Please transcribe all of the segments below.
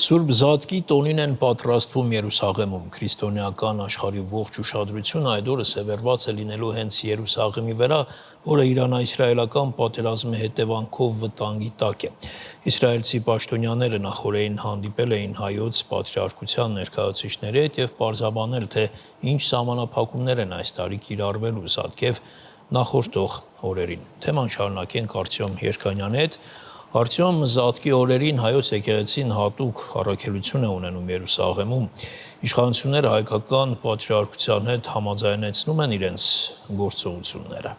Սուրբ Զատկի տոնին են պատրաստվում Երուսաղեմում։ Քրիստոնեական աշխարհի ողջ ուշադրությունը այդ օրը սևեռված է լինելու հենց Երուսաղեմի վրա, որը իրանա-իսրայելական պատերազմի հետևանքով վտանգի տակ է։ Իսրայելցի պաշտոնյաները նախօրեին հանդիպել էին հայոց պատրիարքության ներկայացուցիչների հետ եւ պարզաբանել, թե ինչ սահմանափակումներ են այս տարի կիրառվելու Զատկեվ նախորդող օրերին։ Թեման շարունակենք Արտյոմ Երկանյանի հետ։ Արտյոմ, Զատկի օրերին հայոց եկեղեցին հատուկ առաքելություն է ունենում Երուսաղեմում։ Իշխանությունները հայկական պատրիարքության հետ համաձայնեցնում են իրենց գործողությունները։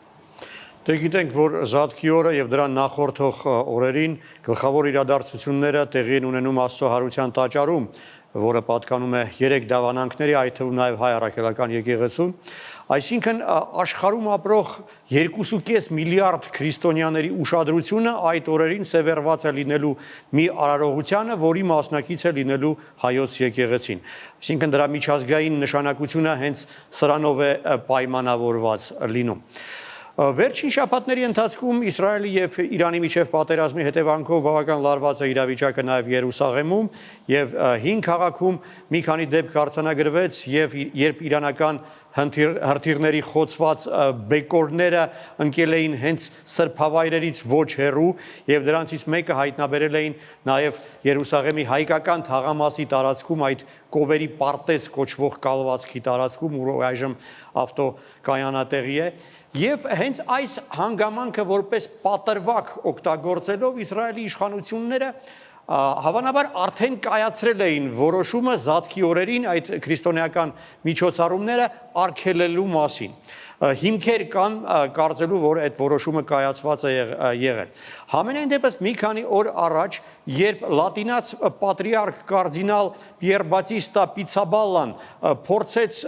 Դե գիտենք, որ Զատկի օրը եւ դրան նախորդող օրերին գլխավոր իրադարձությունները տեղի են ունենում Աստծո հարության տաճարում, որը պատկանում է 3 դավանանքների, այդ թվում նաև հայ առաքելական եկեղեցու։ Այսինքն աշխարհում ապրող 2.5 միլիարդ քրիստոնյաների ուշադրությունը այդ օրերին սևեռված է լինելու մի արարողությանը, որի մասնակից է լինելու հայոց եկեղեցին։ Այսինքն դրա միջազգային նշանակությունը հենց սրանով է պայմանավորված լինում։ Վերջին շաբաթների ընթացքում Իսրայելի եւ Իրանի միջև պատերազմի հետևանքով բավական լարված է իրավիճակը նաեւ Երուսաղեմում եւ 5 քաղաքում մի քանի դեպք արձանագրվեց եւ երբ իրանական հրթիռների խոցված բեկորները ընկել էին հենց սրբավայրերից ոչ հեռու եւ դրանցից մեկը հայտնաբերել էին նաեւ Երուսաղեմի հայկական թաղամասի տարածքում այդ Կովերի Պարտեզ կոչվող կալվածքի տարածքում, որ այժմ ավտոկայանատեղի է։ Եվ հենց այս հանգամանքը որպես պատրվակ օգտագործելով Իսրայելի իշխանությունները հավանաբար արդեն կայացրել էին որոշումը Զատկի օրերին այդ քրիստոնեական միջոցառումները արգելելու մասին։ Հիմքեր կան կարծելու, որ այդ որոշումը կայացված է եղել։ Համենայն դեպս մի քանի օր առաջ, երբ լատինաց պատրիարք կարդինալ Պիեր Բատիստա Պիցաբալլան փորձեց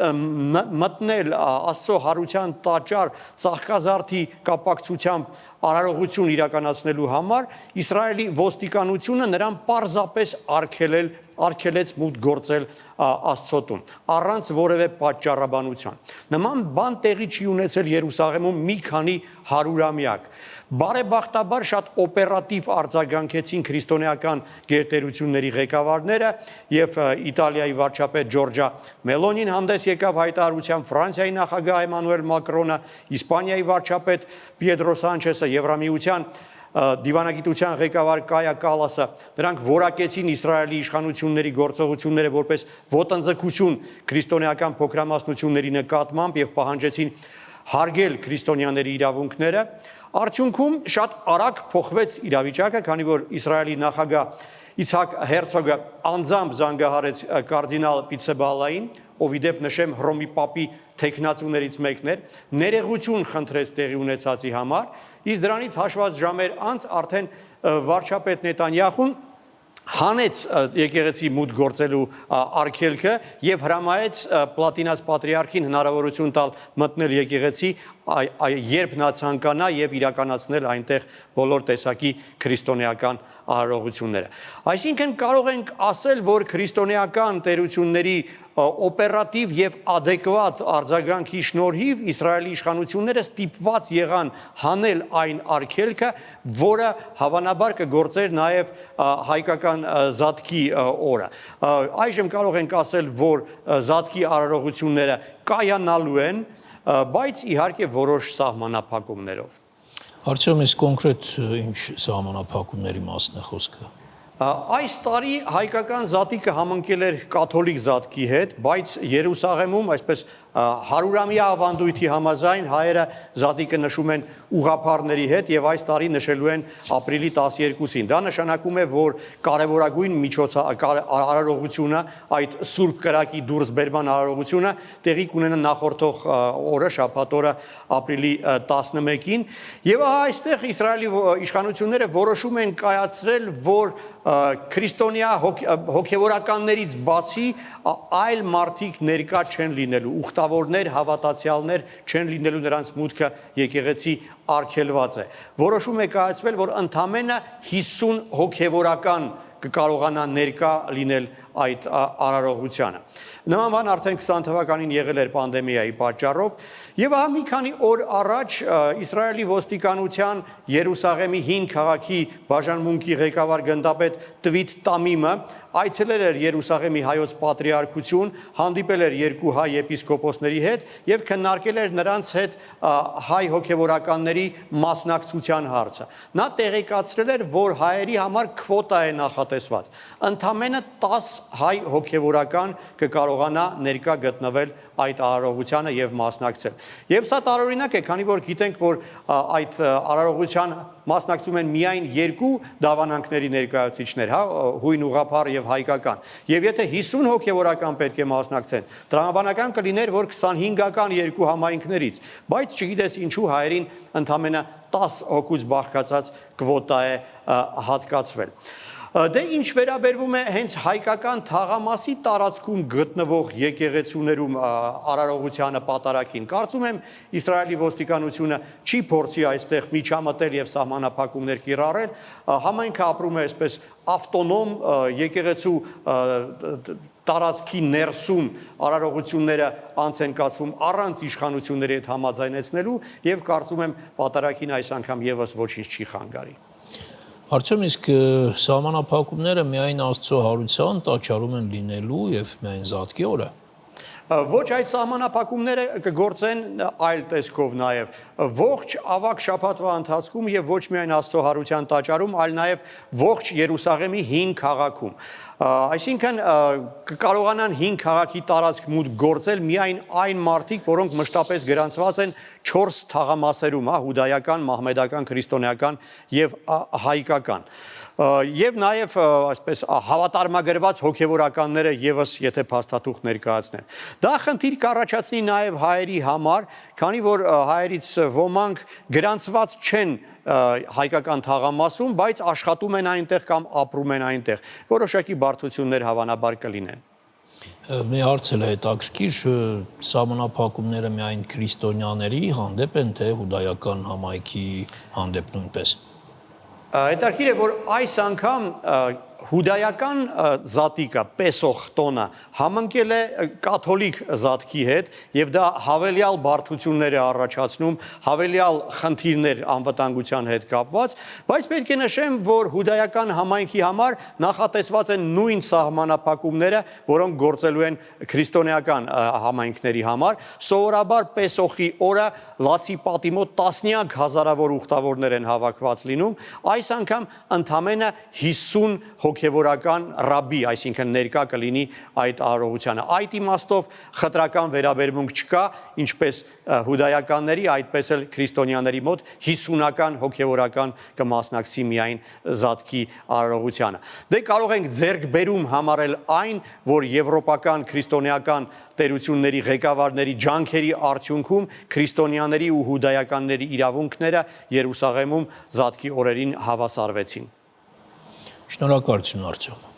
մտնել Աստծո հարության տաճար ծաղկազարդի կապակցությամբ արարողություն իրականացնելու համար, Իսրայելի ոստիկանությունը նրան պարզապես արգելեց մուտք գործել Աստծո տուն, առանց որևէ պատճառաբանության։ Նման բան տեղի չի ունեցել Երուսաղեմում մի քանի հարյուրամյակ։ Բարեբախտաբար շատ օպերատիվ արձագանքեցին քրիստոնեական գերտերությունների ղեկավարները եւ Իտալիայի վարչապետ Ջորջա Մելոնին հանդես եկավ հայտարարությամբ, Ֆրանսիայի նախագահ Էմանուել Մակրոնը, Իսպանիայի վարչապետ Պեդրո Սանչեսը, Եվրամիության դիվանագիտության ղեկավար Կայա Կալասը, նրանք որակեցին Իսրայելի իշխանությունների գործողությունները որպես ոտնձգություն քրիստոնեական փոքրամասնությունների նկատմամբ եւ պահանջեցին հարգել քրիստոնյաների իրավունքները։ Արդյունքում շատ արագ փոխվեց իրավիճակը, քանի որ Իսրայելի նախագահ Իցհակ Հերցոգը անձամբ զանգահարեց կարդինալ Պիցաբալլային, ով իդեպ նշեմ Հռոմի պապի թեկնածուներից մեկն էր, ներողություն խնդրեց տեղի ունեցածի համար, իսկ դրանից հաշված ժամեր անց արդեն վարչապետ Նետանյախուն հանեց եկեղեցի մուտք գործելու արգելքը եւ հրամայեց Պլատինաս պատրիարքին հնարավորություն տալ մտնել եկեղեցի, երբ նա ցանկանա եւ իրականացնել այնտեղ բոլոր տեսակի քրիստոնեական արարողությունները։ Այսինքն կարող ենք ասել, որ քրիստոնեական տերությունների օպերատիվ եւ ադեկվատ արձագանքի շնորհիվ Իսրայելի իշխանությունները ստիպված եղան հանել այն արգելքը, որը հավանաբար կգործեր նաեւ հայկական Զատկի օրը։ Այժմ կարող ենք ասել, որ Զատկի արարողությունները կայանալու են, բայց իհարկե որոշ սահմանափակումներով։ Արտյոմ, իսկ կոնկրետ ինչ սահմանափակումների մասն է խոսքը։ Այս տարի հայկական Զատիկը համընկել էր կաթոլիկ Զատկի հետ, բայց Երուսաղեմում, այսպես հարյուրամյա ավանդույթի համաձայն հայերը Զատիկը նշում են ուղղափառների հետ եւ այս տարի նշելու են ապրիլի 12-ին։ Դա նշանակում է, որ կարևորագույն արարողությունը, այդ Սուրբ Կրակի դուրսբերման արարողությունը տեղի կունենա նախորդող օրը, շաբաթ օրը ապրիլի 11-ին, եւ այստեղ Իսրայելի իշխանությունները որոշում են կայացրել, որ քրիստոնյա հոգևորականներից բացի այլ մարդիկ ներկա չեն լինելու, ուխտավորներ, հավատացյալներ չեն լինելու, նրանց մուտքը եկեղեցի արգելված է։ Որոշում է կայացվել, որ ընդամենը 50 հոգևորական կկարողանա ներկա լինել այդ արարողությանը։ Նման բան արդեն 20 թվականին եղել էր պանդեմիայի պատճառով, եւ ահա մի քանի օր առաջ Իսրայելի ոստիկանության Երուսաղեմի հին քաղաքի բաժանմունքի ղեկավար գնդապետ Տվիտ Տամիմը այցելել էր Երուսաղեմի հայոց պատրիարքություն, հանդիպել էր երկու հայ եպիսկոպոսների հետ եւ քննարկել էր նրանց հետ հայ հոգեվորականների մասնակցության հարցը։ Նա տեղեկացրել էր, որ հայերի համար քվոտա է նախատեսված։ Ընդամենը 10 հայ հոգեվորական կկարողանա ներկա գտնվել այդ արարողությանը եւ մասնակցել։ Եվ սա տարօրինակ է, քանի որ գիտենք, որ այդ արարողության մասնակցում են միայն երկու դավանանքների ներկայացուցիչներ, հա, հույն ուղղափառ եւ հայկական։ Եվ եթե 50 հոգեվորական պետք է մասնակցեն, տրամաբանական կլիներ, որ 25-ական երկու համայնքներից, բայց չգիտես ինչու հայերին ընդամենը 10 հոգուց բաղկացած կվոտա է հատկացվել։ Դե ինչ վերաբերվում է հենց հայկական թաղամասի տարածքում գտնվող եկեղեցուներում արարողությանը պատարագին, կարծում եմ Իսրայելի ոստիկանությունը չի փորձի այստեղ միջամտել եւ սահմանափակումներ կիրառել, համայնքը ապրում է այսպես ավտոնոմ եկեղեցու տարածքի ներսում արարողությունները անց են կացվում առանց իշխանությունների հետ համաձայնեցնելու եւ կարծում եմ պատարագին այս անգամ եւս ոչինչ չի խանգարի։ Արդյոք իսկ սահմանափակումները միայն Աստծո հարության տաճարում են լինելու եւ միայն Զատկի օրը։ Ոչ այդ սահմանափակումները կգործեն այլ տեսքով նաև ողջ ավագ շաբաթվա ընթացքում եւ ոչ միայն Աստծո հարության տաճարում, այլ նաև ողջ Երուսաղեմի հին քաղաքում։ Այսինքն կկարողանան հին քաղաքի տարածք մուտք գործել միայն այն մարդիկ, որոնք մշտապես գրանցված են 4 թաղամասերում, հուդայական, մահմեդական, քրիստոնեական եւ հայկական։ Եվ նաև այսպես հավատարմագրված հոգևորականները եւս եթե փաստաթուղթ ներկայացնեն։ Դա խնդիր կառաջացնի նաև հայերի համար, քանի որ հայերից ոմանք գրանցված չեն հայկական թաղամասում, բայց աշխատում են այնտեղ կամ ապրում են այնտեղ։ Որոշակի բարդություններ հավանաբար կլինեն։ Մի հարց էլ է հետաքրքիր, սահմանափակումները միայն քրիստոնյաների հանդեպ են, թե հուդայական համայնքի հանդեպ նույնպես։ Հետաքրքիր է, որ այս անգամ հուդայական զատիկը, Պեսոխ տոնը համընկել է կաթոլիկ զատկի հետ եւ դա հավելյալ բարդություններ է առաջացնում, հավելյալ խնդիրներ անվտանգության հետ կապված, բայց պետք է նշեմ, որ հուդայական համայնքի համար նախատեսված են նույն սահմանափակումները, որոնք գործելու են քրիստոնեական համայնքների համար։ Սովորաբար Պեսոխի օրը լացի պատի մոտ տասնյակ հազարավոր ուխտավորներ են հավաքված լինում, այս անգամ ընդամենը 50 հոգևորական ռաբի, այսինքն ներկա կլինի այդ արարողությանը։ Այդ իմաստով խտրական վերաբերմունք չկա, ինչպես հուդայականների, այդպես էլ քրիստոնյաների մոտ 50-ական հոգևորական կմասնակցի միայն Զատկի արարողությանը։ Դե կարող ենք ձեռք բերում համարել այն, որ եվրոպական քրիստոնեական տերությունների ղեկավարների ջանքերի արդյունքում քրիստոնյաների ու հուդայականների իրավունքները Երուսաղեմում Զատկի օրերին հավասարվեցին։ Շնորհակալություն, Արտյոմ։